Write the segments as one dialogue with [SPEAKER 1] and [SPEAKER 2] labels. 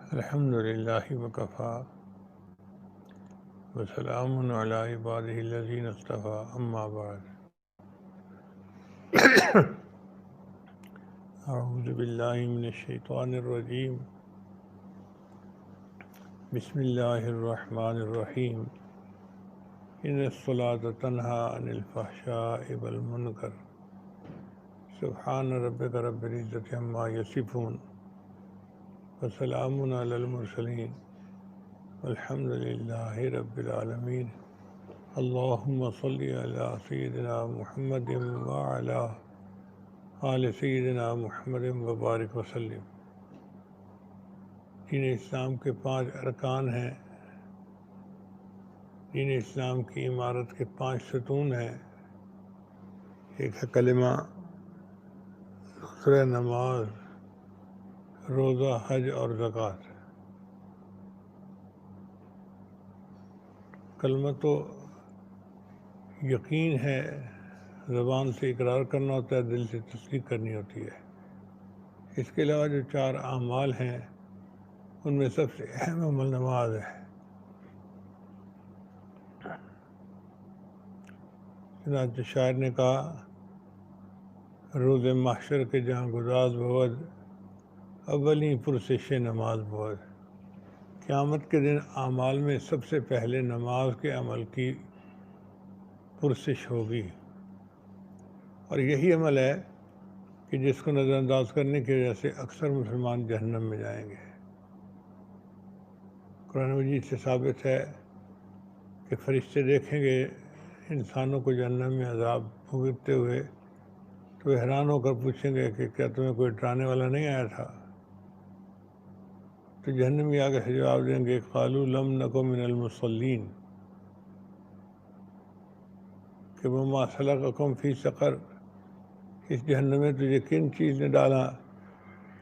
[SPEAKER 1] الحمد للہ وکفا وسلام علی عبادہ الذین اصطفیٰ اما بعد اعوذ باللہ من الشیطان الرجیم بسم اللہ الرحمن الرحیم ان الصلاۃ تنہی عن الفحشاء والمنکر سبحان ربک رب العزۃ عما یصفون وسلام علی المرسلین الحمد للہ رب العالمین اللہم صلی علی سیدنا محمد وعلی آل سیدنا محمد وبارک وسلم۔ دین اسلام کے 5 ارکان ہیں، دین اسلام کی عمارت کے 5 ستون ہیں۔ ایک ہے کلمہ، دوسرا نماز، روزہ، حج اور زکوٰۃ۔ کلمہ تو یقین ہے، زبان سے اقرار کرنا ہوتا ہے، دل سے تصدیق کرنی ہوتی ہے۔ اس کے علاوہ جو 4 اعمال ہیں ان میں سب سے اہم عمل نماز ہے۔ چنانچہ شاعر نے کہا، روز محشر کے جہاں گداز بود، اولیں پرسش نماز بود۔ قیامت کے دن اعمال میں سب سے پہلے نماز کے عمل کی پرسش ہوگی، اور یہی عمل ہے کہ جس کو نظر انداز کرنے کی وجہ سے اکثر مسلمان جہنم میں جائیں گے۔ قرآن مجید سے ثابت ہے کہ فرشتے دیکھیں گے انسانوں کو جہنم میں عذاب بھگتتے ہوئے تو وہ حیران ہو کر پوچھیں گے کہ کیا تمہیں کوئی ڈرانے والا نہیں آیا تھا؟ تو جہنمی آگے سے جواب دیں گے، قالوا لم نک من المصلین، کہ وما سلککم فی سقر، اس جہنم میں تجھے کن چیز نے ڈالا؟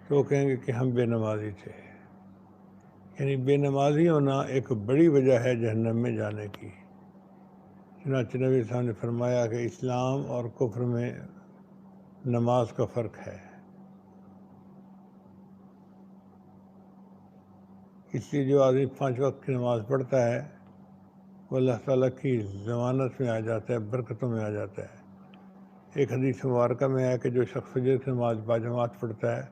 [SPEAKER 1] تو وہ کہیں گے کہ ہم بے نمازی تھے۔ یعنی بے نمازی ہونا ایک بڑی وجہ ہے جہنم میں جانے کی۔ چنانچہ نبی صاحب نے فرمایا کہ اسلام اور کفر میں نماز کا فرق ہے۔ اس لیے جو آدمی 5 وقت کی نماز پڑھتا ہے وہ اللہ تعالیٰ کی ضمانت میں آ جاتا ہے، برکتوں میں آ جاتا ہے۔ ایک حدیث مبارکہ میں ہے کہ جو شخص فجر کی نماز باجماعت پڑھتا ہے،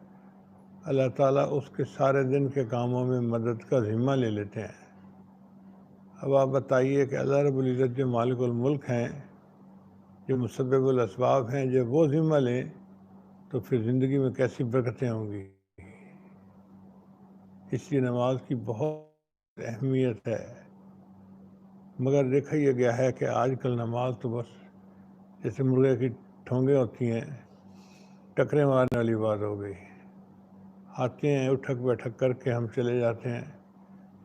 [SPEAKER 1] اللہ تعالیٰ اس کے سارے دن کے کاموں میں مدد کا ذمہ لے لیتے ہیں۔ اب آپ بتائیے کہ اللہ رب العزت جو مالک الملک ہیں، جو مسبب الاسباب ہیں، جب وہ ذمہ لیں تو پھر زندگی میں کیسی برکتیں ہوں گی۔ اس لیے نماز کی بہت اہمیت ہے، مگر دیکھا یہ گیا ہے کہ آج کل نماز تو بس جیسے مرغے کی ٹھونگیں ہوتی ہیں، ٹکرے مارنے والی بات ہو گئی۔ آتے ہیں اٹھک بیٹھک کر کے ہم چلے جاتے ہیں،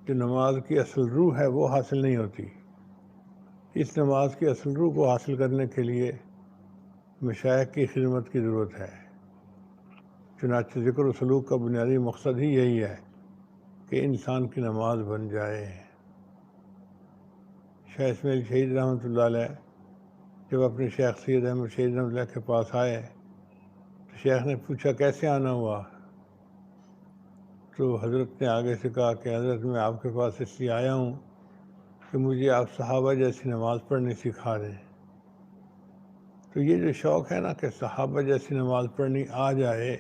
[SPEAKER 1] جو نماز کی اصل روح ہے وہ حاصل نہیں ہوتی۔ اس نماز کی اصل روح کو حاصل کرنے کے لیے مشائخ کی خدمت کی ضرورت ہے۔ چنانچہ ذکر و سلوک کا بنیادی مقصد ہی یہی ہے کہ انسان کی نماز بن جائے۔ شیخ اسماعیل شہید رحمۃ اللہ علیہ جب اپنے شیخ سید احمد شہید رحمۃ اللہ کے پاس آئے تو شیخ نے پوچھا کیسے آنا ہوا؟ تو حضرت نے آگے سے کہا کہ حضرت میں آپ کے پاس اس لیے آیا ہوں کہ مجھے آپ صحابہ جیسی نماز پڑھنی سکھا دیں۔ تو یہ جو شوق ہے نا کہ صحابہ جیسی نماز پڑھنی آ جائے،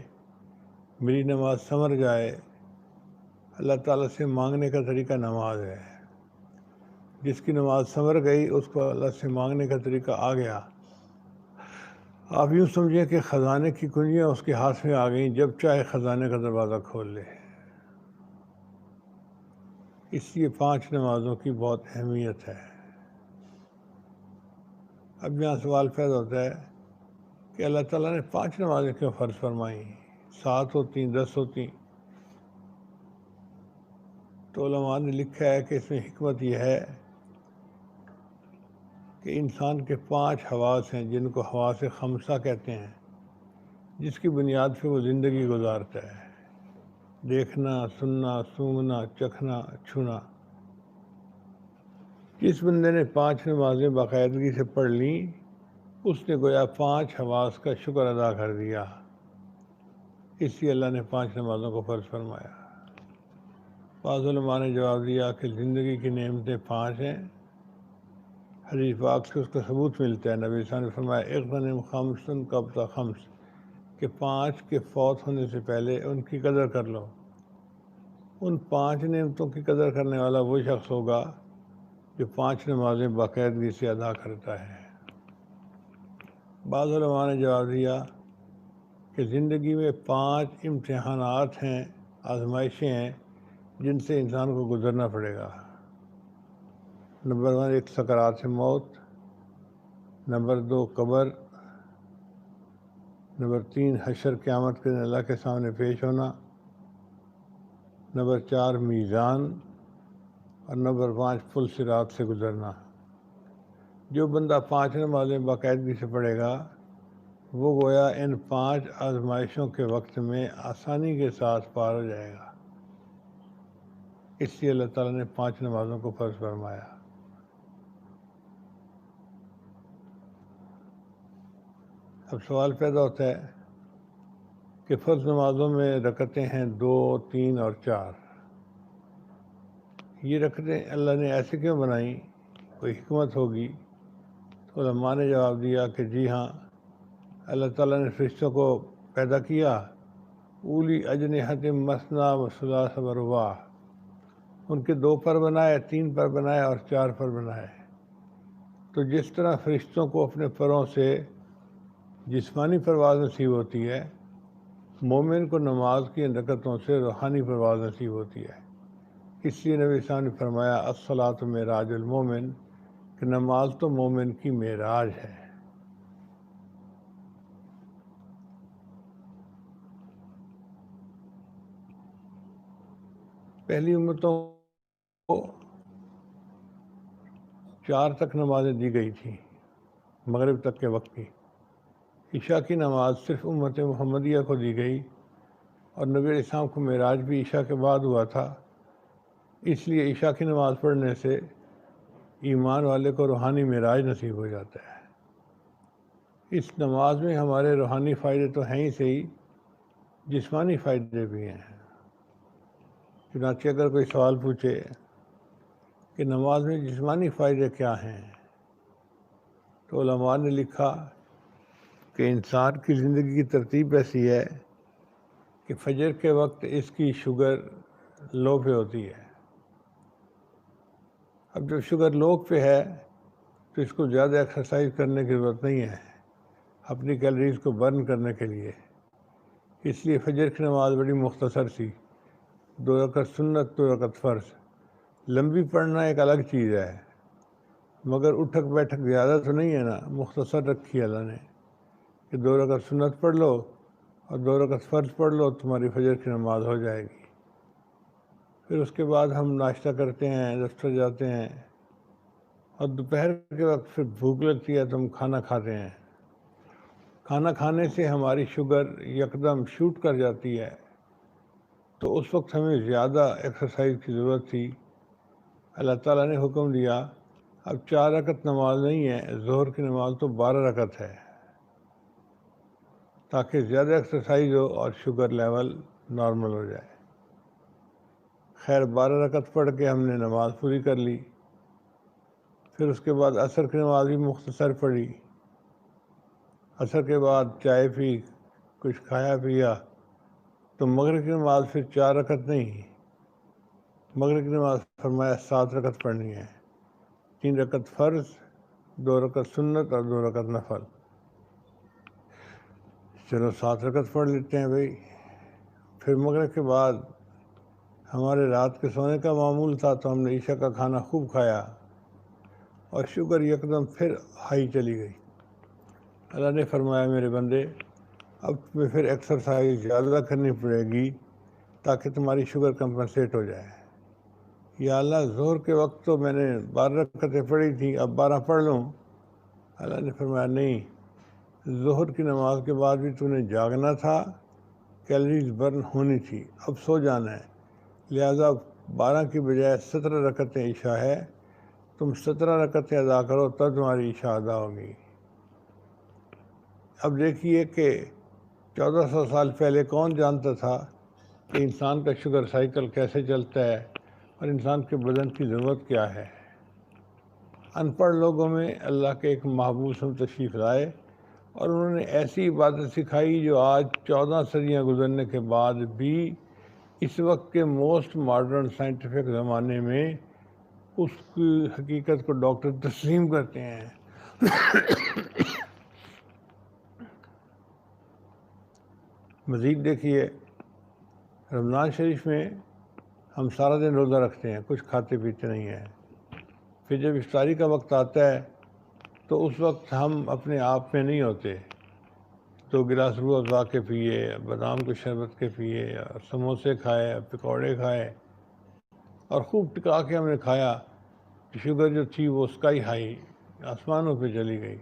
[SPEAKER 1] میری نماز سنور جائے، اللہ تعالیٰ سے مانگنے کا طریقہ نماز ہے۔ جس کی نماز سنور گئی اس کو اللہ سے مانگنے کا طریقہ آ گیا۔ آپ یوں سمجھیں کہ خزانے کی کنجیاں اس کے ہاتھ میں آ گئیں، جب چاہے خزانے کا دروازہ کھول لے۔ اس لیے 5 نمازوں کی بہت اہمیت ہے۔ اب یہاں سوال پیدا ہوتا ہے کہ اللہ تعالیٰ نے 5 نمازیں کیوں فرض فرمائیں؟ 7 ہوتی، 10 ہوتی؟ تو علماء نے لکھا ہے کہ اس میں حکمت یہ ہے کہ انسان کے 5 حواس ہیں جن کو حواس خمسہ کہتے ہیں، جس کی بنیاد پہ وہ زندگی گزارتا ہے۔ دیکھنا، سننا، سونگھنا، چکھنا، چھونا۔ جس بندے نے 5 نمازیں باقاعدگی سے پڑھ لیں، اس نے گویا 5 حواس کا شکر ادا کر دیا۔ اس لیے اللہ نے 5 نمازوں کو فرض فرمایا۔ بعض علماء نے جواب دیا کہ زندگی کی نعمتیں 5 ہیں، حدیث پاک سے اس کا ثبوت ملتا ہے۔ نبی صلی اللہ علیہ وسلم نے فرمایا اغتنم خمسن قبل خمس، کہ 5 کے فوت ہونے سے پہلے ان کی قدر کر لو۔ ان 5 نعمتوں کی قدر کرنے والا وہ شخص ہوگا جو 5 نمازیں باقاعدگی سے ادا کرتا ہے۔ بعض علماء نے جواب دیا کہ زندگی میں 5 امتحانات ہیں، آزمائشیں ہیں جن سے انسان کو گزرنا پڑے گا۔ نمبر 1 ایک سکرات موت، نمبر 2 قبر، نمبر 3 حشر قیامت کے دن اللہ کے سامنے پیش ہونا، نمبر 4 میزان، اور نمبر 5 پل صراط سے گزرنا۔ جو بندہ 5 نمازیں باقاعدگی سے پڑھے گا وہ گویا ان 5 آزمائشوں کے وقت میں آسانی کے ساتھ پار ہو جائے گا۔ اس لیے اللہ تعالیٰ نے 5 نمازوں کو فرض فرمایا۔ اب سوال پیدا ہوتا ہے کہ فرض نمازوں میں رکعتیں ہیں 2، 3 اور 4۔ یہ رکعتیں اللہ نے ایسے کیوں بنائیں؟ کوئی حکمت ہوگی؟ تو علماء نے جواب دیا کہ جی ہاں، اللہ تعالیٰ نے فرشتوں کو پیدا کیا اولی اجنحۃ مثنی و ثلاث و رباع، ان کے 2 پر بنائے، 3 پر بنائے اور 4 پر بنائے۔ تو جس طرح فرشتوں کو اپنے پروں سے جسمانی پرواز نصیب ہوتی ہے، مومن کو نماز کی ان رکعتوں سے روحانی پرواز نصیب ہوتی ہے۔ اس لیے نبی صلی اللہ علیہ وسلم نے فرمایا الصلاۃ معراج المومن، کہ نماز تو مومن کی معراج ہے۔ پہلی امتوں کو 4 تک نمازیں دی گئی تھیں مغرب تک کے وقت کی۔ عشاء کی نماز صرف امت محمدیہ کو دی گئی، اور نبی علیہ السلام کو معراج بھی عشاء کے بعد ہوا تھا۔ اس لیے عشاء کی نماز پڑھنے سے ایمان والے کو روحانی معراج نصیب ہو جاتا ہے۔ اس نماز میں ہمارے روحانی فائدے تو ہیں ہی صحیح، جسمانی فائدے بھی ہیں۔ چنانچہ اگر کوئی سوال پوچھے کہ نماز میں جسمانی فائدے کیا ہیں، تو علماء نے لکھا کہ انسان کی زندگی کی ترتیب ایسی ہے کہ فجر کے وقت اس کی شوگر لو پہ ہوتی ہے۔ اب جب شوگر لو پہ ہے تو اس کو زیادہ ایکسرسائز کرنے کی ضرورت نہیں ہے اپنی کیلریز کو برن کرنے کے لیے۔ اس لیے فجر کی نماز بڑی مختصر سی، 2 رکعت سنت، 2 رکعت فرض۔ لمبی پڑھنا ایک الگ چیز ہے، مگر اٹھک بیٹھک زیادہ تو نہیں ہے نا، مختصر رکھی اللہ نے کہ 2 رکعت سنت پڑھ لو اور 2 رکعت فرض پڑھ لو، تمہاری فجر کی نماز ہو جائے گی۔ پھر اس کے بعد ہم ناشتہ کرتے ہیں، دفتر جاتے ہیں، اور دوپہر کے وقت پھر بھوک لگتی ہے تو ہم کھانا کھاتے ہیں۔ کھانا کھانے سے ہماری شوگر یکدم شوٹ کر جاتی ہے، تو اس وقت ہمیں زیادہ ایکسرسائز کی ضرورت تھی۔ اللہ تعالیٰ نے حکم دیا اب 4 رکعت نماز نہیں ہے، ظہر کی نماز تو 12 رکعت ہے، تاکہ زیادہ ایکسرسائز ہو اور شوگر لیول نارمل ہو جائے۔ خیر 12 رکعت پڑھ کے ہم نے نماز پوری کر لی۔ پھر اس کے بعد عصر کی نماز بھی مختصر پڑھی۔ عصر کے بعد چائے پی، کچھ کھایا پیا، تو مغرب کی نماز پھر 4 رکعت نہیں، مغرب کی نماز فرمایا 7 رکعت پڑھنی ہے، 3 رکعت فرض، 2 رکعت سنت اور 2 رکعت نفل۔ چلو 7 رکعت پڑھ لیتے ہیں بھائی۔ پھر مغرب کے بعد ہمارے رات کے سونے کا معمول تھا، تو ہم نے عشاء کا کھانا خوب کھایا اور شوگر یکدم پھر ہائی چلی گئی۔ اللہ نے فرمایا میرے بندے اب تمہیں پھر ایکسرسائز زیادہ کرنی پڑے گی تاکہ تمہاری شوگر کمپنسیٹ ہو جائے۔ یا اللہ ظہر کے وقت تو میں نے 12 رکعتیں پڑھی تھیں، اب 12 پڑھ لوں؟ اللہ نے فرمایا نہیں، ظہر کی نماز کے بعد بھی تو نے جاگنا تھا، کیلریز برن ہونی تھی، اب سو جانا ہے، لہٰذا 12 کی بجائے 17 رکعتیں عشاء ہے، تم 17 رکعتیں ادا کرو تب تمہاری عشاء ادا ہوگی۔ اب دیکھیے کہ 1400 سال پہلے کون جانتا تھا کہ انسان کا شوگر سائیکل کیسے چلتا ہے اور انسان کے بدن کی ضرورت کیا ہے۔ ان پڑھ لوگوں میں اللہ کے ایک محبوب ہم تشریف لائے اور انہوں نے ایسی عبادت سکھائی جو آج 14 صدیاں گزرنے کے بعد بھی اس وقت کے موسٹ ماڈرن سائنٹیفک زمانے میں اس کی حقیقت کو ڈاکٹر تسلیم کرتے ہیں۔ مزید دیکھیے، رمضان شریف میں ہم سارا دن روزہ رکھتے ہیں، کچھ کھاتے پیتے نہیں ہیں۔ پھر جب افطاری کا وقت آتا ہے تو اس وقت ہم اپنے آپ میں نہیں ہوتے، 2 گلاس روح افزا کے پیے، بادام کے شربت کے پیے، سموسے کھائے، پکوڑے کھائے اور خوب ٹکا کے ہم نے کھایا کہ شوگر جو تھی وہ اسکائی ہائی آسمانوں پہ چلی گئی۔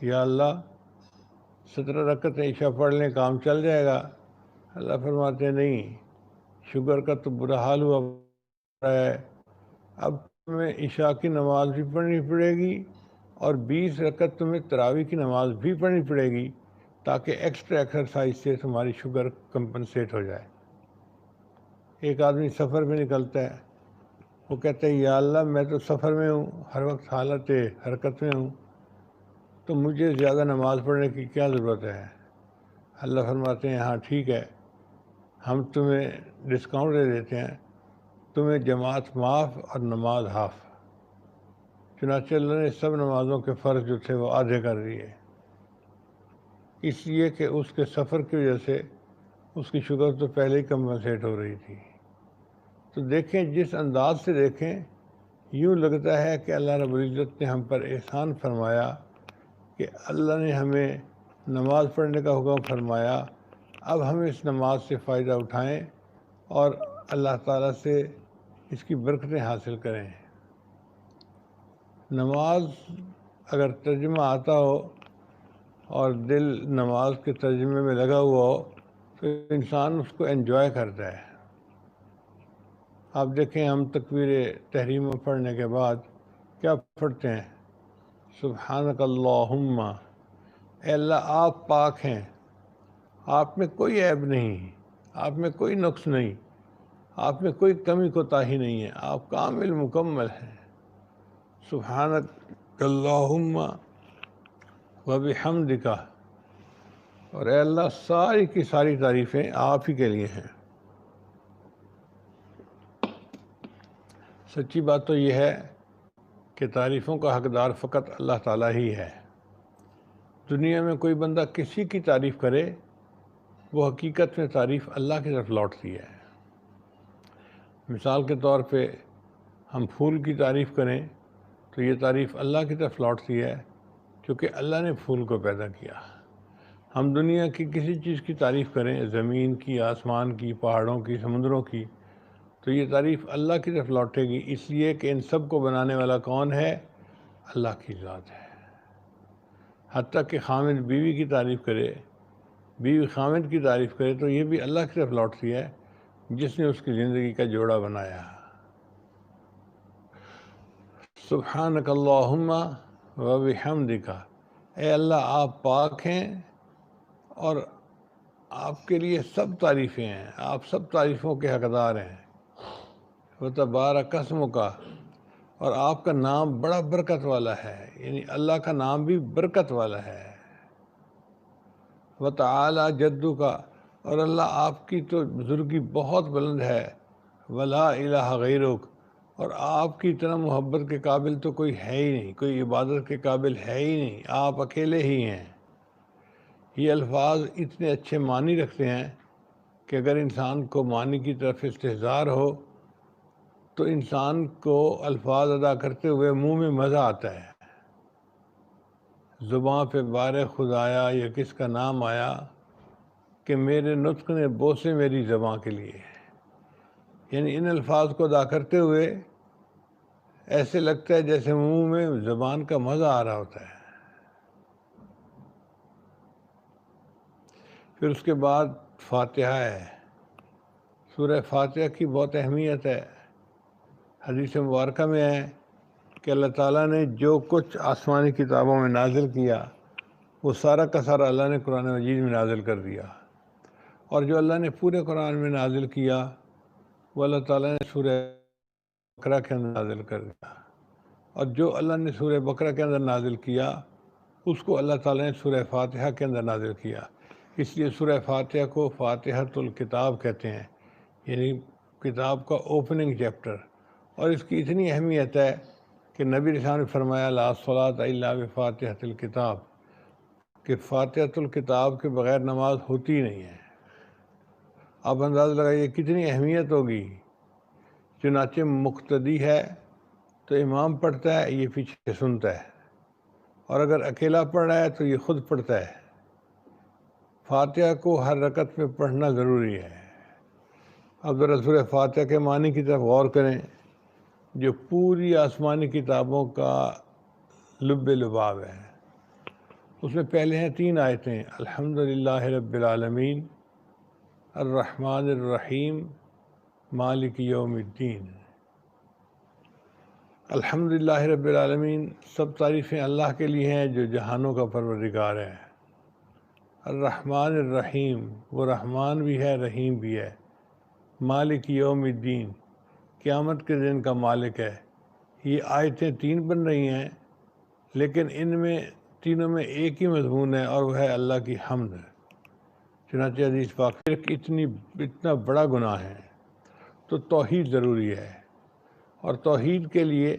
[SPEAKER 1] یا اللہ 17 رکعتیں عشاء پڑھ لیں کام چل جائے گا۔ اللہ فرماتے ہیں نہیں، شوگر کا تو برا حال ہوا ہے، اب تمہیں عشاء کی نماز بھی پڑھنی پڑے گی اور 20 رکعت تمہیں تراویح کی نماز بھی پڑھنی پڑے گی تاکہ ایکسٹرا ایکسرسائز سے تمہاری شوگر کمپنسیٹ ہو جائے۔ ایک آدمی سفر میں نکلتا ہے، وہ کہتا ہے یا اللہ میں تو سفر میں ہوں، ہر وقت حالت حرکت میں ہوں، تو مجھے زیادہ نماز پڑھنے کی کیا ضرورت ہے؟ اللہ فرماتے ہیں ہاں ٹھیک ہے، ہم تمہیں ڈسکاؤنٹ دے دیتے ہیں، تمہیں جماعت معاف اور نماز ہاف۔ چنانچہ اللہ نے سب نمازوں کے فرض جو تھے وہ آدھے کر دیے، اس لیے کہ اس کے سفر کی وجہ سے اس کی شوگر تو پہلے ہی کمپنسیٹ ہو رہی تھی۔ تو دیکھیں جس انداز سے دیکھیں یوں لگتا ہے کہ اللہ رب العزت نے ہم پر احسان فرمایا کہ اللہ نے ہمیں نماز پڑھنے کا حکم فرمایا، اب ہم اس نماز سے فائدہ اٹھائیں اور اللہ تعالیٰ سے اس کی برکتیں حاصل کریں۔ نماز اگر ترجمہ آتا ہو اور دل نماز کے ترجمے میں لگا ہوا ہو تو انسان اس کو انجوائے کرتا ہے۔ آپ دیکھیں ہم تکبیر تحریمہ پڑھنے کے بعد کیا پڑھتے ہیں؟ سبحانک اللہم، اے اللہ آپ پاک ہیں، آپ میں کوئی عیب نہیں، آپ میں کوئی نقص نہیں، آپ میں کوئی کمی کوتاہی نہیں ہے، آپ کامل مکمل ہیں۔ سبحانک اللہم وبحمدک، اور اے اللہ ساری کی ساری تعریفیں آپ ہی کے لیے ہیں۔ سچی بات تو یہ ہے کہ تعریفوں کا حقدار فقط اللہ تعالیٰ ہی ہے۔ دنیا میں کوئی بندہ کسی کی تعریف کرے وہ حقیقت میں تعریف اللہ کی طرف لوٹتی ہے۔ مثال کے طور پہ ہم پھول کی تعریف کریں تو یہ تعریف اللہ کی طرف لوٹتی ہے کیونکہ اللہ نے پھول کو پیدا کیا۔ ہم دنیا کی کسی چیز کی تعریف کریں، زمین کی، آسمان کی، پہاڑوں کی، سمندروں کی، تو یہ تعریف اللہ کی طرف لوٹے گی، اس لیے کہ ان سب کو بنانے والا کون ہے؟ اللہ کی ذات ہے۔ حتیٰ کہ خامد بیوی کی تعریف کرے، بیوی خامد کی تعریف کرے تو یہ بھی اللہ کی طرف لوٹتی ہے جس نے اس کی زندگی کا جوڑا بنایا۔ سبحانک اللہم وبحمدک، اے اللہ آپ پاک ہیں اور آپ کے لیے سب تعریفیں ہیں، آپ سب تعریفوں کے حقدار ہیں۔ وتبارک اسمک، اور آپ کا نام بڑا برکت والا ہے، یعنی اللہ کا نام بھی برکت والا ہے۔ وتعالی جدک، اور اللہ آپ کی تو بزرگی بہت بلند ہے۔ ولا الہ غیرک، اور آپ کی طرح محبت کے قابل تو کوئی ہے ہی نہیں، کوئی عبادت کے قابل ہے ہی نہیں، آپ اکیلے ہی ہیں۔ یہ الفاظ اتنے اچھے معنی رکھتے ہیں کہ اگر انسان کو معنی کی طرف استحضار ہو تو انسان کو الفاظ ادا کرتے ہوئے منہ میں مزہ آتا ہے۔ زباں پہ بار خدایا یا کس کا نام آیا کہ میرے نطق نے بوسے میری زباں کے لیے، یعنی ان الفاظ کو ادا کرتے ہوئے ایسے لگتا ہے جیسے منہ میں زبان کا مزہ آ رہا ہوتا ہے۔ پھر اس کے بعد فاتحہ ہے۔ سورہ فاتحہ کی بہت اہمیت ہے۔ حدیث مبارکہ میں ہے کہ اللہ تعالیٰ نے جو کچھ آسمانی کتابوں میں نازل کیا وہ سارا کا سارا اللہ نے قرآن مجید میں نازل کر دیا، اور جو اللہ نے پورے قرآن میں نازل کیا وہ اللہ تعالیٰ نے سورہ بقرہ کے اندر نازل کر دیا، اور جو اللہ نے سورہ بقرہ کے اندر نازل کیا اس کو اللہ تعالیٰ نے سورہ فاتحہ کے اندر نازل کیا۔ اس لیے سورہ فاتحہ کو فاتحۃ الکتاب کہتے ہیں، یعنی کتاب کا اوپننگ چیپٹر۔ اور اس کی اتنی اہمیت ہے کہ نبی علیہ السلام نے فرمایا لا صلاۃ الا بفاتحۃ الکتاب، کہ فاتحۃ الکتاب کے بغیر نماز ہوتی نہیں ہے۔ آپ اندازہ لگائیے کتنی اہمیت ہوگی۔ چنانچہ مقتدی ہے تو امام پڑھتا ہے، یہ پیچھے سنتا ہے، اور اگر اکیلا پڑھ رہا ہے تو یہ خود پڑھتا ہے۔ فاتحہ کو ہر رکعت میں پڑھنا ضروری ہے۔ اب ذرا سورہ فاتحہ کے معنی کی طرف غور کریں، جو پوری آسمانی کتابوں کا لب لباب ہے۔ اس میں پہلے ہیں 3 آیتیں، الحمدللہ رب العالمین، الرحمن الرحیم، مالک یوم الدین۔ الحمدللہ رب العالمین، سب تعریفیں اللہ کے لیے ہیں جو جہانوں کا پروردگار ہے۔ الرحمن الرحیم، وہ رحمان بھی ہے رحیم بھی ہے۔ مالک یوم الدین، قیامت کے دن کا مالک ہے۔ یہ آیتیں 3 بن رہی ہیں، لیکن ان میں تینوں میں ایک ہی مضمون ہے، اور وہ ہے اللہ کی حمد۔ چنانچہ حدیث پاک اتنا بڑا گناہ ہے تو توحید ضروری ہے، اور توحید کے لیے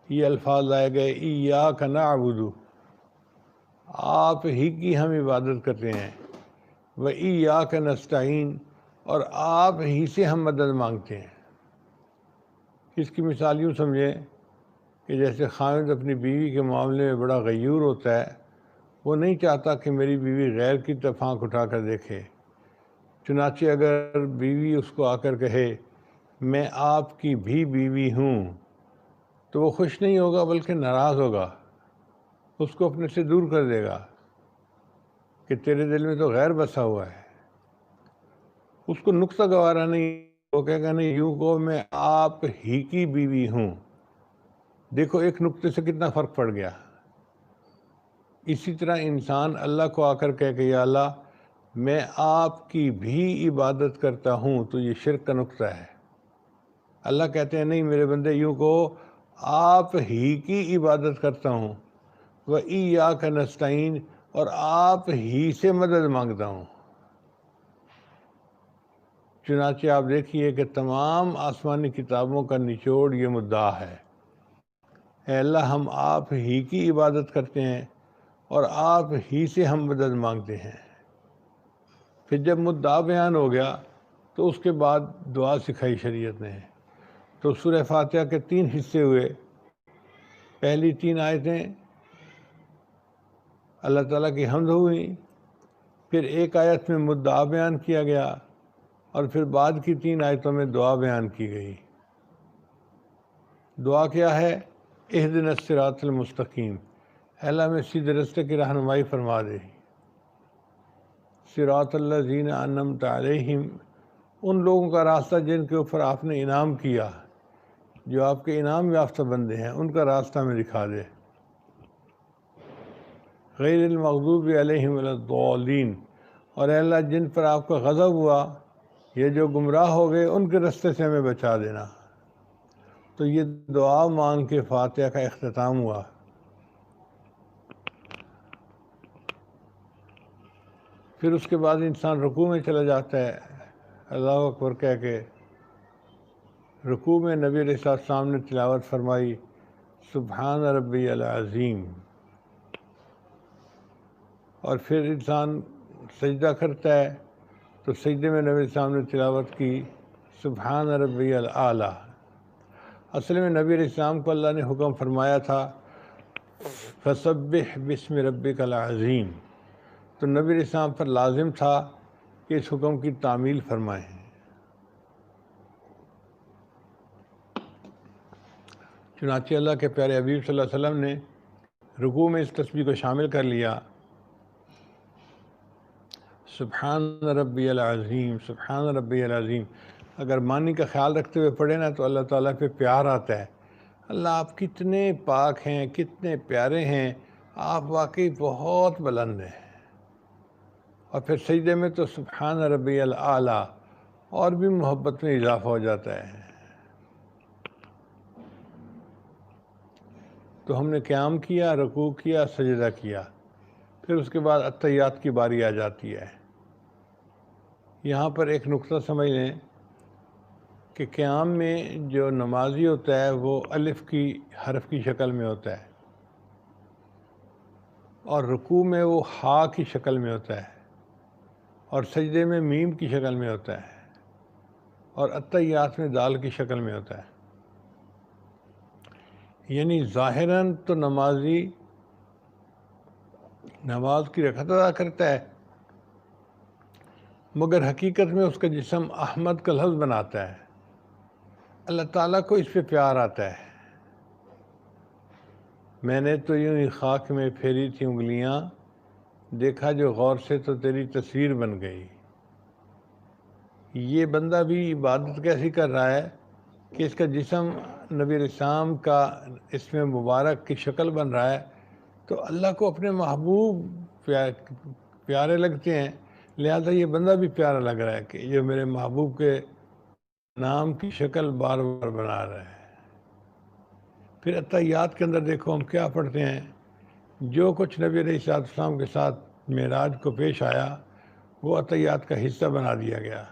[SPEAKER 1] یہ الفاظ لائے گئے، ایاک نعبد، آپ ہی کی ہم عبادت کرتے ہیں، و ایاک نستعین، اور آپ ہی سے ہم مدد مانگتے ہیں۔ اس کی مثال یوں سمجھیں کہ جیسے خاوند اپنی بیوی کے معاملے میں بڑا غیور ہوتا ہے، وہ نہیں چاہتا کہ میری بیوی غیر کی طرف آنکھ اٹھا کر دیکھے۔ چنانچہ اگر بیوی اس کو آ کر کہے میں آپ کی بھی بیوی ہوں، تو وہ خوش نہیں ہوگا بلکہ ناراض ہوگا، اس کو اپنے سے دور کر دے گا کہ تیرے دل میں تو غیر بسا ہوا ہے۔ اس کو نقطہ گوارا نہیں، وہ کہے گا نہیں، یوں کو میں آپ ہی کی بیوی ہوں۔ دیکھو ایک نقطے سے کتنا فرق پڑ گیا۔ اسی طرح انسان اللہ کو آ کر کہے کہ یا اللہ میں آپ کی بھی عبادت کرتا ہوں، تو یہ شرک کا نقطہ ہے۔ اللہ کہتے ہیں نہیں میرے بندے، یوں کہو آپ ہی کی عبادت کرتا ہوں، وَإِيَّاكَ نَسْتَعِينُ، اور آپ ہی سے مدد مانگتا ہوں۔ چنانچہ آپ دیکھیے کہ تمام آسمانی کتابوں کا نچوڑ یہ مدعا ہے، اے اللہ ہم آپ ہی کی عبادت کرتے ہیں اور آپ ہی سے ہم مدد مانگتے ہیں۔ پھر جب مدعا بیان ہو گیا تو اس کے بعد دعا سکھائی شریعت نے۔ تو سورہ فاتحہ کے 3 حصے ہوئے۔ پہلی 3 آیتیں اللہ تعالیٰ کی حمد ہوئی، پھر ایک آیت میں مدعا بیان کیا گیا، اور پھر بعد کی 3 آیتوں میں دعا بیان کی گئی۔ دعا کیا ہے؟ اہدنا الصراط المستقیم، اے اللہ میں سیدھے راستے کی رہنمائی فرما دے۔ صراط الذین انعمت علیہم، ان لوگوں کا راستہ جن کے اوپر آپ نے انعام کیا، جو آپ کے انعام یافتہ بندے ہیں، ان کا راستہ میں دکھا دے۔ غیر المغضوب علیہم ولا الضالین، اور اے اللہ جن پر آپ کا غضب ہوا یا جو گمراہ ہو گئے ان کے راستے سے ہمیں بچا دینا۔ تو یہ دعا مانگ کے فاتحہ کا اختتام ہوا۔ پھر اس کے بعد انسان رکوع میں چلا جاتا ہے، اللہ اکبر کہہ کے۔ رکوع میں نبی علیہ السلام نے تلاوت فرمائی سبحان ربی العظیم، اور پھر انسان سجدہ کرتا ہے تو سجدے میں نبی علیہ السلام نے تلاوت کی سبحان ربی الاعلیٰ۔ اصل میں نبی علیہ السلام کو اللہ نے حکم فرمایا تھا فسبح بسم ربک العظیم، تو نبی علیہ السلام پر لازم تھا کہ اس حکم کی تعمیل فرمائیں۔ چنانچہ اللہ کے پیارے حبیب صلی اللہ علیہ وسلم نے رکوع میں اس تسبیح کو شامل کر لیا، سبحان ربی العظیم، سبحان ربی العظیم۔ اگر معنی کا خیال رکھتے ہوئے پڑھے نا تو اللہ تعالیٰ پہ پیار آتا ہے، اللہ آپ کتنے پاک ہیں، کتنے پیارے ہیں، آپ واقعی بہت بلند ہیں۔ اور پھر سجدے میں تو سبحان ربی الاعلیٰ، اور بھی محبت میں اضافہ ہو جاتا ہے۔ تو ہم نے قیام کیا، رکوع کیا، سجدہ کیا، پھر اس کے بعد اتحیات کی باری آ جاتی ہے۔ یہاں پر ایک نقطہ سمجھ لیں کہ قیام میں جو نمازی ہوتا ہے وہ الف کی حرف کی شکل میں ہوتا ہے، اور رکوع میں وہ ہا کی شکل میں ہوتا ہے، اور سجدے میں میم کی شکل میں ہوتا ہے، اور اتحیات میں دال کی شکل میں ہوتا ہے۔ یعنی ظاہراً تو نمازی نماز کی رکعت ادا کرتا ہے، مگر حقیقت میں اس کا جسم احمد کا لفظ بناتا ہے۔ اللہ تعالیٰ کو اس پہ پیار آتا ہے۔ میں نے تو یوں ہی خاک میں پھیری تھی انگلیاں، دیکھا جو غور سے تو تیری تصویر بن گئی۔ یہ بندہ بھی عبادت کیسی کر رہا ہے کہ اس کا جسم نبی علیہ السلام کا اس میں مبارک کی شکل بن رہا ہے، تو اللہ کو اپنے محبوب پیارے لگتے ہیں، لہذا یہ بندہ بھی پیارا لگ رہا ہے کہ یہ میرے محبوب کے نام کی شکل بار بار بنا رہا ہے۔ پھر اتحیات کے اندر دیکھو ہم کیا پڑھتے ہیں، جو کچھ نبی علیہ السلام کے ساتھ معراج کو پیش آیا وہ اتحیات کا حصہ بنا دیا گیا۔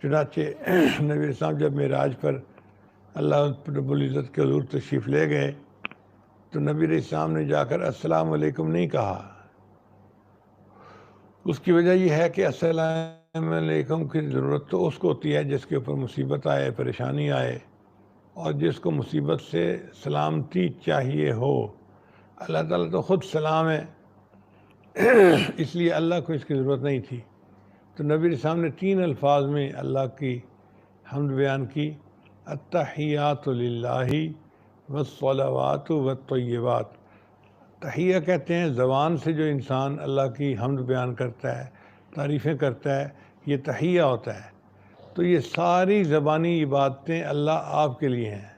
[SPEAKER 1] چنانچہ نبی علیہ السلام جب معراج پر اللہ رب العزت کے حضور تشریف لے گئے تو نبی علیہ السلام نے جا کر السلام علیکم نہیں کہا۔ اس کی وجہ یہ ہے کہ السلام علیکم کی ضرورت تو اس کو ہوتی ہے جس کے اوپر مصیبت آئے، پریشانی آئے، اور جس کو مصیبت سے سلامتی چاہیے ہو۔ اللہ تعالیٰ تو خود سلام ہے، اس لیے اللہ کو اس کی ضرورت نہیں تھی۔ تو نبی علیہ السلام نے 3 الفاظ میں اللہ کی حمد بیان کی، التحیات للہ والصلوات والطیبات۔ تحیہ کہتے ہیں زبان سے جو انسان اللہ کی حمد بیان کرتا ہے، تعریفیں کرتا ہے، یہ تحیہ ہوتا ہے۔ تو یہ ساری زبانی عبادتیں اللہ آپ کے لیے ہیں۔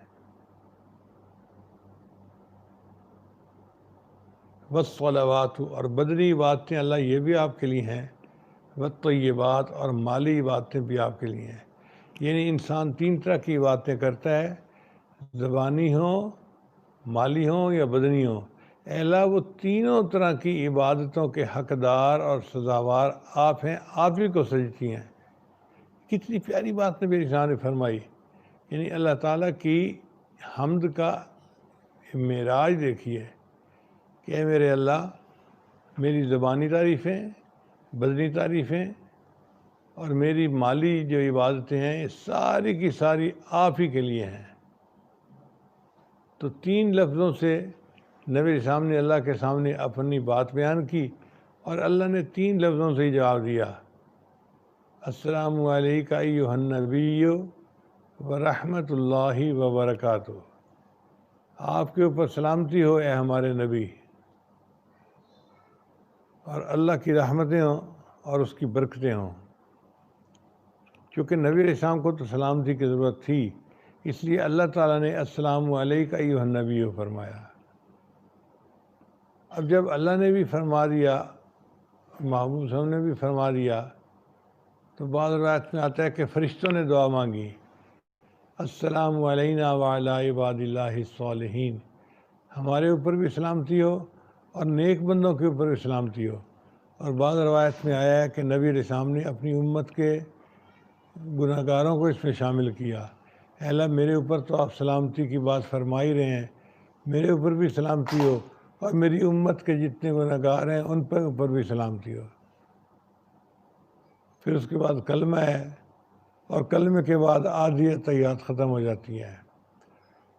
[SPEAKER 1] والصلوات، اور بدنی عبادتیں اللہ یہ بھی آپ کے لیے ہیں، والطیبات، اور مالی عبادتیں بھی آپ کے لیے ہیں۔ یعنی انسان 3 طرح کی عبادتیں کرتا ہے، زبانی ہوں، مالی ہوں یا بدنی ہوں۔ اے اللہ وہ تینوں طرح کی عبادتوں کے حقدار اور سزاوار آپ ہیں، آپ ہی کو سجتی ہیں۔ کتنی پیاری بات نبی علیہ السلام نے فرمائی۔ یعنی اللہ تعالیٰ کی حمد کا معراج دیکھیے کہ اے میرے اللہ، میری زبانی تعریفیں، بدنی تعریفیں اور میری مالی جو عبادتیں ہیں یہ ساری کی ساری آپ ہی کے لیے ہیں۔ تو 3 لفظوں سے نبی علیہ السلام نے اللہ کے سامنے اپنی بات بیان کی، اور اللہ نے 3 لفظوں سے ہی جواب دیا، السلام علیک ایھا النبی ورحمۃ اللہ وبرکاتہ۔ آپ کے اوپر سلامتی ہو اے ہمارے نبی، اور اللہ کی رحمتیں ہوں اور اس کی برکتیں ہوں۔ چونکہ نبی علیہ السلام کو تو سلامتی کی ضرورت تھی، اس لیے اللہ تعالیٰ نے السلام علیک ایھا النبی فرمایا۔ اب جب اللہ نے بھی فرما دیا، محبوب صلی اللہ علیہ وسلم نے بھی فرما دیا، تو بعض روایت میں آتا ہے کہ فرشتوں نے دعا مانگی، السلام علینا وعلی عباد اللہ الصالحین، ہمارے اوپر بھی سلامتی ہو اور نیک بندوں کے اوپر بھی سلامتی ہو۔ اور بعض روایت میں آیا ہے کہ نبی علیہ السلام نے اپنی امت کے گناہ گاروں کو اس میں شامل کیا، اے اللہ میرے اوپر تو آپ سلامتی کی بات فرما ہی رہے ہیں، میرے اوپر بھی سلامتی ہو، اور میری امت کے جتنے گناہ گار ہیں ان پر اوپر بھی سلامتی ہو۔ پھر اس کے بعد کلمہ ہے، اور کلمے کے بعد آدھی اتحیات ختم ہو جاتی ہیں۔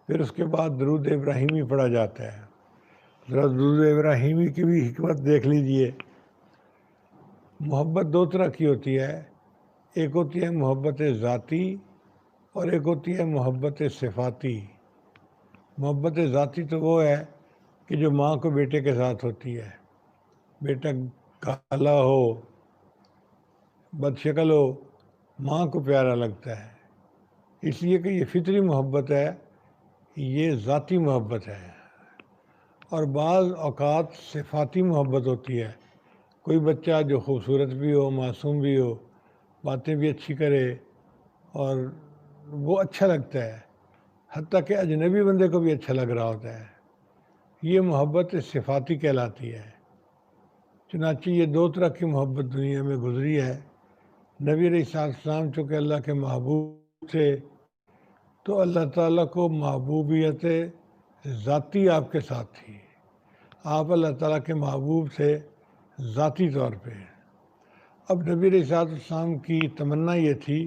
[SPEAKER 1] پھر اس کے بعد درود ابراہیمی پڑھا جاتا ہے۔ ذرا درود ابراہیمی کی بھی حکمت دیکھ لیجئے۔ محبت 2 طرح کی ہوتی ہے، ایک ہوتی ہے محبت ذاتی اور ایک ہوتی ہے محبت صفاتی۔ محبت ذاتی تو وہ ہے کہ جو ماں کو بیٹے کے ساتھ ہوتی ہے، بیٹا کالا ہو، بد شکل ہو، ماں کو پیارا لگتا ہے، اس لیے کہ یہ فطری محبت ہے، یہ ذاتی محبت ہے۔ اور بعض اوقات صفاتی محبت ہوتی ہے، کوئی بچہ جو خوبصورت بھی ہو، معصوم بھی ہو، باتیں بھی اچھی کرے اور وہ اچھا لگتا ہے، حتیٰ کہ اجنبی بندے کو بھی اچھا لگ رہا ہوتا ہے۔ یہ محبت صفاتی کہلاتی ہے۔ چنانچہ یہ دو طرح کی محبت دنیا میں گزری ہے۔ نبی علیہ السلام چونکہ اللہ کے محبوب تھے تو اللہ تعالیٰ کو محبوبیت ذاتی آپ کے ساتھ تھی۔ آپ اللہ تعالیٰ کے محبوب تھے ذاتی طور پہ۔ اب نبی علیہ السلام کی تمنا یہ تھی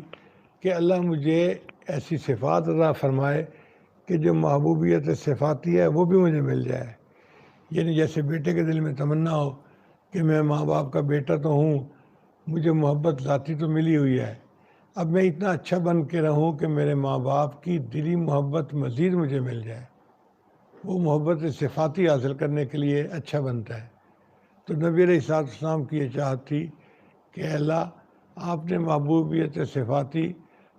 [SPEAKER 1] کہ اللہ مجھے ایسی صفات عطا فرمائے کہ جو محبوبیت صفاتی ہے وہ بھی مجھے مل جائے۔ یعنی جیسے بیٹے کے دل میں تمنا ہو کہ میں ماں باپ کا بیٹا تو ہوں، مجھے محبت ذاتی تو ملی ہوئی ہے، اب میں اتنا اچھا بن کے رہوں کہ میرے ماں باپ کی دلی محبت مزید مجھے مل جائے۔ وہ محبت صفاتی حاصل کرنے کے لیے اچھا بنتا ہے۔ تو نبی علیہ السلام کی یہ چاہت تھی کہ اللہ آپ نے محبوبیت صفاتی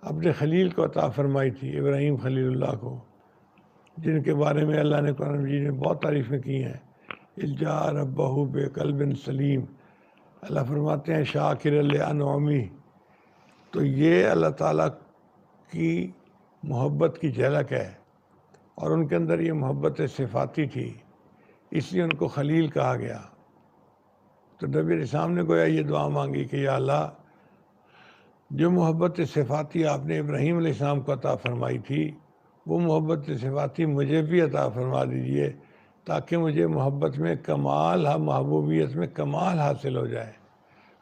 [SPEAKER 1] اپنے خلیل کو عطا فرمائی تھی، ابراہیم خلیل اللہ کو، جن کے بارے میں اللہ نے قرآن مجید میں بہت تعریفیں کی ہیں۔ الجا ربہ بقلب سلیم، اللہ فرماتے ہیں شاکر لانعمی۔ تو یہ اللہ تعالیٰ کی محبت کی جھلک ہے، اور ان کے اندر یہ محبت صفاتی تھی، اس لیے ان کو خلیل کہا گیا۔ تو نبی علیہ السلام نے گویا یہ دعا مانگی کہ یا اللہ جو محبت صفاتی آپ نے ابراہیم علیہ السلام کو عطا فرمائی تھی، وہ محبت صفاتی مجھے بھی عطا فرما دیجئے تاکہ مجھے محبت میں کمال، محبوبیت میں کمال حاصل ہو جائے۔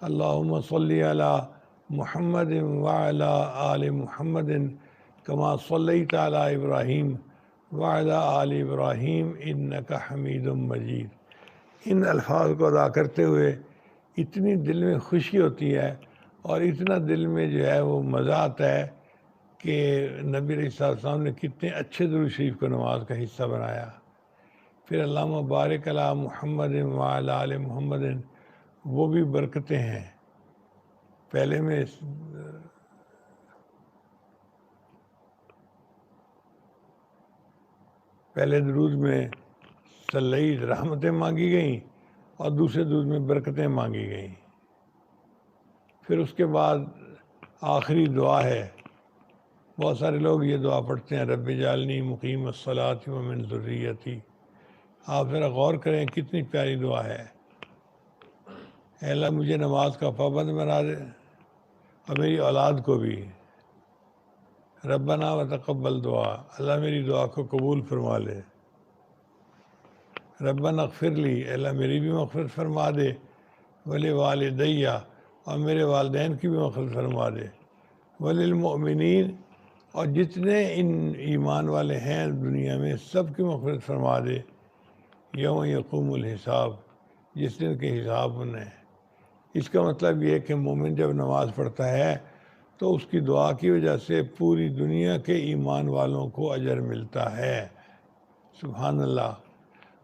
[SPEAKER 1] اللہم صلی علی محمد وعلی آل محمد کما صلیت علی ابراہیم وعلی آل ابراہیم انک حمید مجید۔ ان الفاظ کو ادا کرتے ہوئے اتنی دل میں خوشی ہوتی ہے اور اتنا دل میں جو ہے وہ مزہ آتا ہے کہ نبی علیہ السلام نے کتنے اچھے درود شریف کو نماز کا حصہ بنایا۔ پھر اللہم بارک علی محمد وعلی آل محمد، وہ بھی برکتیں ہیں۔ پہلے درود میں صلی رحمتیں مانگی گئیں اور دوسرے درود میں برکتیں مانگی گئیں۔ پھر اس کے بعد آخری دعا ہے، بہت سارے لوگ یہ دعا پڑھتے ہیں رب اجعلنی مقیم الصلاۃ ومن ذریتی۔ آپ ذرا غور کریں کتنی پیاری دعا ہے۔ اے اللہ مجھے نماز کا پابند بنا دے اور میری اولاد کو بھی۔ ربنا وتقبل دعا، اللہ میری دعا کو قبول فرما لے۔ ربنا اغفر لی، اللہ میری بھی مغفرت فرما دے۔ ولوالدیہ، اور میرے والدین کی بھی مغفرت فرما دے۔ وللمؤمنین، اور جتنے ان ایمان والے ہیں دنیا میں سب کی مغفرت فرما دے۔ یوم یقوم الحساب، جس دن کے حساب ہونا ہے۔ اس کا مطلب یہ ہے کہ مومن جب نماز پڑھتا ہے تو اس کی دعا کی وجہ سے پوری دنیا کے ایمان والوں کو اجر ملتا ہے۔ سبحان اللہ،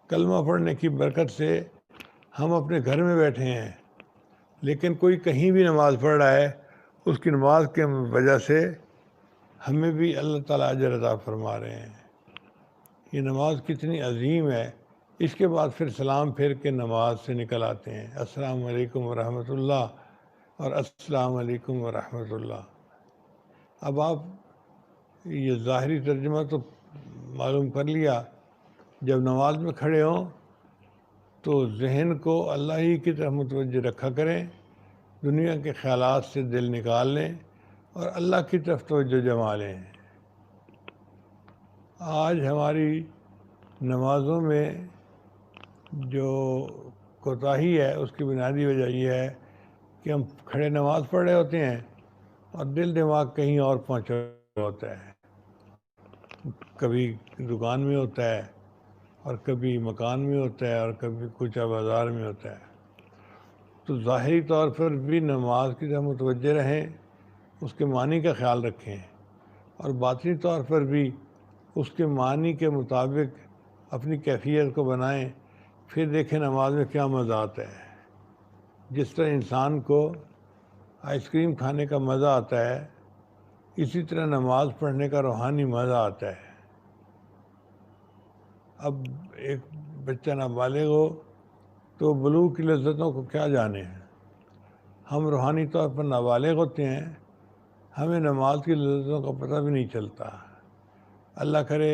[SPEAKER 1] کلمہ پڑھنے کی برکت سے ہم اپنے گھر میں بیٹھے ہیں، لیکن کوئی کہیں بھی نماز پڑھ رہا ہے، اس کی نماز کے وجہ سے ہمیں بھی اللہ تعالیٰ اجر عطا فرما رہے ہیں۔ یہ نماز کتنی عظیم ہے۔ اس کے بعد پھر سلام پھیر کے نماز سے نکل آتے ہیں، السلام علیکم ورحمۃ اللہ اور السلام علیکم ورحمۃ اللہ۔ اب آپ یہ ظاہری ترجمہ تو معلوم کر لیا، جب نماز میں کھڑے ہوں تو ذہن کو اللہ ہی کی طرف متوجہ رکھا کریں، دنیا کے خیالات سے دل نکال لیں اور اللہ کی طرف توجہ جما لیں۔ آج ہماری نمازوں میں جو کوتاہی ہے اس کی بنیادی وجہ یہ ہے کہ ہم کھڑے نماز پڑھ رہے ہوتے ہیں اور دل دماغ کہیں اور پہنچا ہوتا ہے، کبھی دکان میں ہوتا ہے اور کبھی مکان میں ہوتا ہے اور کبھی کچھ بازار میں ہوتا ہے۔ تو ظاہری طور پر بھی نماز کی طرف متوجہ رہیں، اس کے معنی کا خیال رکھیں، اور باطنی طور پر بھی اس کے معنی کے مطابق اپنی کیفیت کو بنائیں۔ پھر دیکھیں نماز میں کیا مزہ آتا ہے۔ جس طرح انسان کو آئس کریم کھانے کا مزہ آتا ہے، اسی طرح نماز پڑھنے کا روحانی مزہ آتا ہے۔ اب ایک بچہ نابالغ ہو تو بلوغ کی لذتوں کو کیا جانے ہیں، ہم روحانی طور پر نابالغ ہوتے ہیں، ہمیں نماز کی لذتوں کا پتہ بھی نہیں چلتا۔ اللہ کرے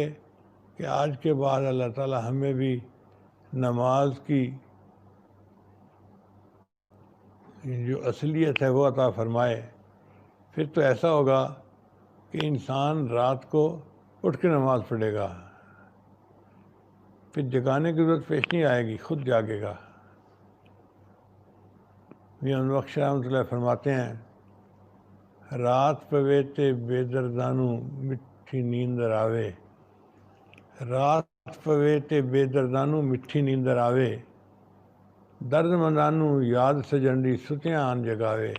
[SPEAKER 1] کہ آج کے بعد اللہ تعالی ہمیں بھی نماز کی جو اصلیت ہے وہ عطا فرمائے۔ پھر تو ایسا ہوگا کہ انسان رات کو اٹھ کے نماز پڑھے گا، پھر جگانے کی ضرورت پیش نہیں آئے گی، خود جاگے گا۔ میاں بخش رحمۃ اللہ فرماتے ہیں، رات پویتے بے دردانو مٹھی نیندر آوے، رات پویتے بے دردانو مٹھی نیندر آوے، درد مندانو یاد سجنڈی ستیاں آن جگاوے۔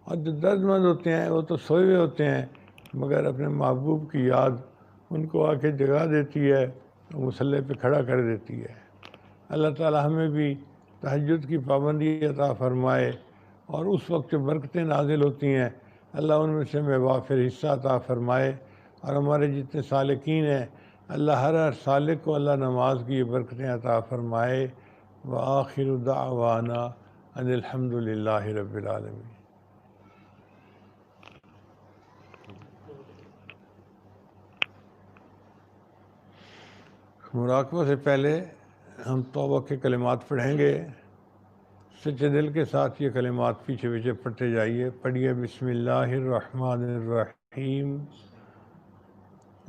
[SPEAKER 1] اور جو درد مند ہوتے ہیں وہ تو سوئے ہوئے ہوتے ہیں، مگر اپنے محبوب کی یاد ان کو آ کے جگا دیتی ہے، مصلی پہ کھڑا کر دیتی ہے۔ اللہ تعالی ہمیں بھی تہجد کی پابندی عطا فرمائے، اور اس وقت جو برکتیں نازل ہوتی ہیں اللہ ان میں سے ہمیں وافر حصہ عطا فرمائے، اور ہمارے جتنے سالکین ہیں اللہ ہر سالک کو اللہ نماز کی یہ برکتیں عطا فرمائے۔ وآخر دعوانا ان الحمد للہ رب العالمین۔ مراقبہ سے پہلے ہم توبہ کے کلمات پڑھیں گے۔ سچے دل کے ساتھ یہ کلمات پیچھے پیچھے پڑھتے جائیے۔ پڑھیے، بسم اللہ الرحمن الرحیم،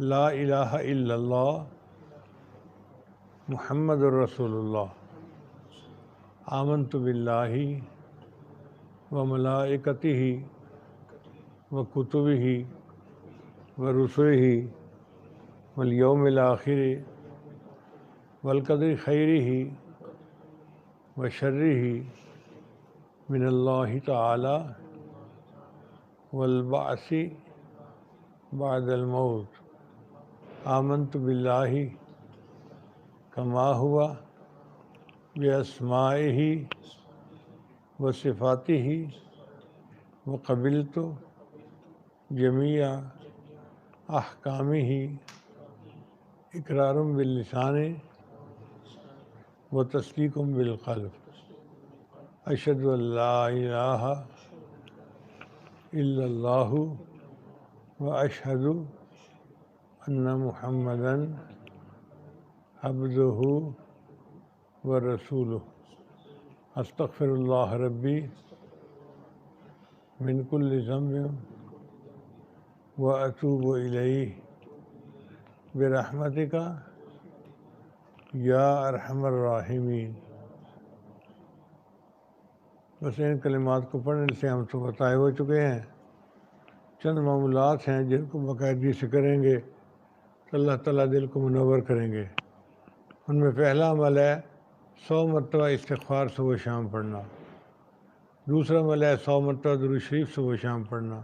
[SPEAKER 1] لا الہ الا اللہ محمد الرسول اللہ، آمنت باللہ وملائکتہ وکتبہ ورسلہ والیوم الآخر والقدر خیرہ وشرہ من اللہ تعالی والبعث بعد الموت، آمنت باللہ کما ہوا باسمائہ وصفاتہ وقبلت جمیع احکامہ اقرار باللسان وتصدیق بالقلب، اشہد ان لا الہ الا اللہ واشہد ان محمدا عبدہ ورسولہ، استغفر اللہ ربی من کل ذنب واتوب الیہ برحمتک یا ارحم الراحمین۔ بس ان کلمات کو پڑھنے سے ہم تو بتائے ہو چکے ہیں، چند معمولات ہیں جن کو باقاعدگی سے کریں گے تو اللہ تعالیٰ دل کو منور کریں گے۔ ان میں پہلا عمل ہے 100 مرتبہ استغفار صبح شام پڑھنا، دوسرا عمل ہے 100 مرتبہ درود شریف صبح شام پڑھنا،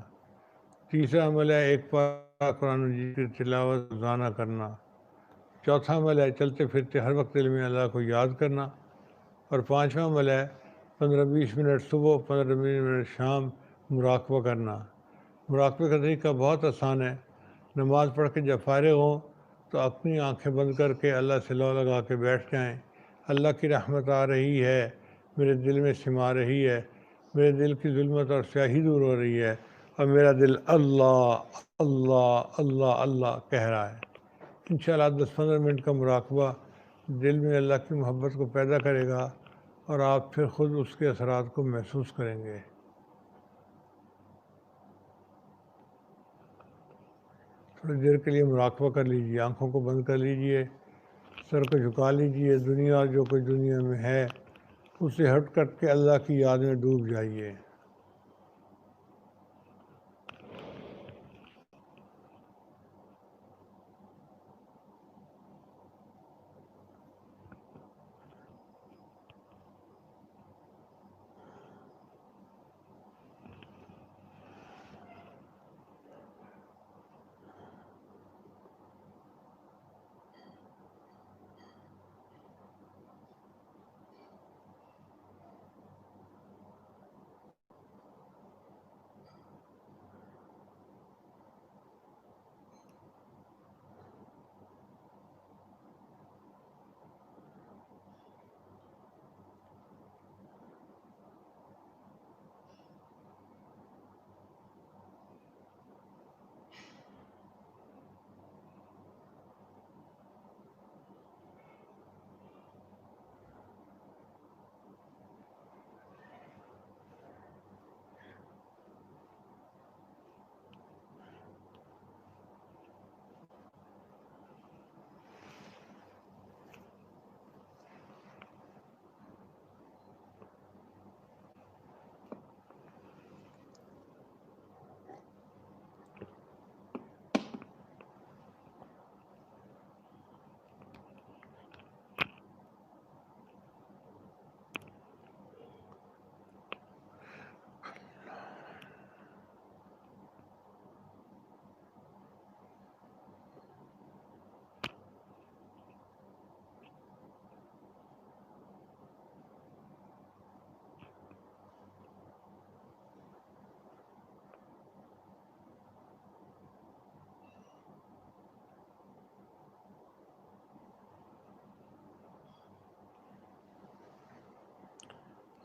[SPEAKER 1] تیسرا عمل ہے ایک پارہ قرآن مجید کی تلاوت روزانہ کرنا، چوتھا عمل ہے چلتے پھرتے ہر وقت دل میں اللہ کو یاد کرنا، اور پانچواں عمل ہے 15-20 منٹ صبح 15 منٹ شام مراقبہ کرنا۔ مراقبے کا طریقہ بہت آسان ہے۔ نماز پڑھ کے جب فارغ ہوں تو اپنی آنکھیں بند کر کے اللہ سے لو لگا کے بیٹھ جائیں۔ اللہ کی رحمت آ رہی ہے، میرے دل میں سما رہی ہے، میرے دل کی ظلمت اور سیاہی دور ہو رہی ہے، اور میرا دل اللہ اللہ اللہ اللہ کہہ رہا ہے۔ انشاءاللہ 10-15 منٹ کا مراقبہ دل میں اللہ کی محبت کو پیدا کرے گا، اور آپ پھر خود اس کے اثرات کو محسوس کریں گے۔ تھوڑی دیر کے لیے مراقبہ کر لیجیے، آنکھوں کو بند کر لیجیے، سر کو جھکا لیجیے، دنیا جو کچھ دنیا میں ہے اسے ہٹ کر کے اللہ کی یاد میں ڈوب جائیے۔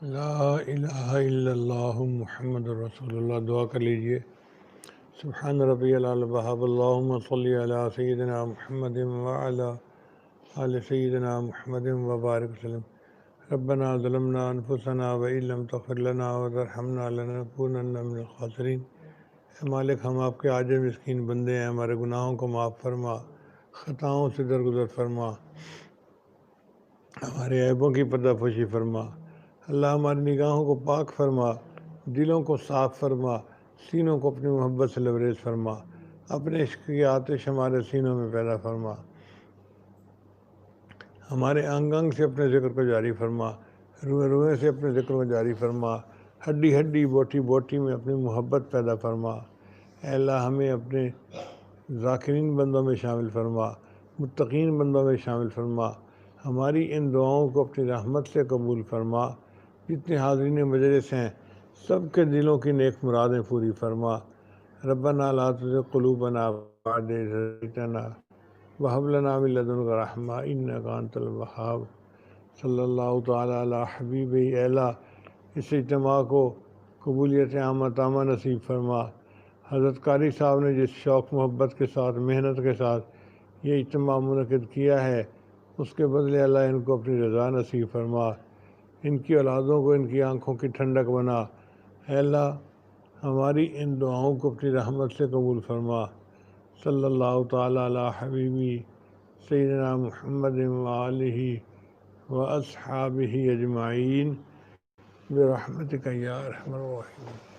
[SPEAKER 1] لا الہ الا اللہ محمد رسول اللہ. دعا کر لیجئے. سبحان ربی العلی بہاب اللہم صلی علی سیدنا محمد وعلی آل سیدنا محمد وبارک وسلم. ربنا ظلمنا انفسنا وإن لم تغفر لنا وترحمنا لنکونن من الخاسرین. اے مالک، ہم آپ کے عاجز مسکین بندے ہیں، ہمارے گناہوں کو معاف فرما، خطاؤں سے درگزر فرما، ہمارے عیبوں کی پردہ پوشی فرما. اللہ ہماری نگاہوں کو پاک فرما، دلوں کو صاف فرما، سینوں کو اپنی محبت سے لبریز فرما، اپنے عشق کی آتش ہمارے سینوں میں پیدا فرما، ہمارے انگ انگ سے اپنے ذکر کو جاری فرما، روئے روئے سے اپنے ذکر کو جاری فرما، ہڈی ہڈی بوٹی بوٹی میں اپنی محبت پیدا فرما. اے اللہ، ہمیں اپنے ذاکرین بندوں میں شامل فرما، متقین بندوں میں شامل فرما. ہماری ان دعاؤں کو اپنی رحمت سے قبول فرما. جتنے حاضرین مجلس ہیں سب کے دلوں کی نیک مرادیں پوری فرما. ربنا لا تزغ قلوبنا بعد إذ هديتنا وهب لنا من لدنك رحمة إنك أنت الوهاب. صلی اللہ تعالیٰ علی حبیب. اے اللہ، اس اجتماع کو قبولیت عامہ تامہ نصیب فرما. حضرت قاری صاحب نے جس شوق محبت کے ساتھ، محنت کے ساتھ یہ اجتماع منعقد کیا ہے، اس کے بدلے اللہ ان کو اپنی رضا نصیب فرما. ان کی اولادوں کو ان کی آنکھوں کی ٹھنڈک بنا. اے اللہ، ہماری ان دعاؤں کو اپنی رحمت سے قبول فرما. صلی اللہ تعالیٰ علی حبیبی سیدنا محمد وآلہ وأصحابہ اجمعین برحمتک یا ارحم الراحمین.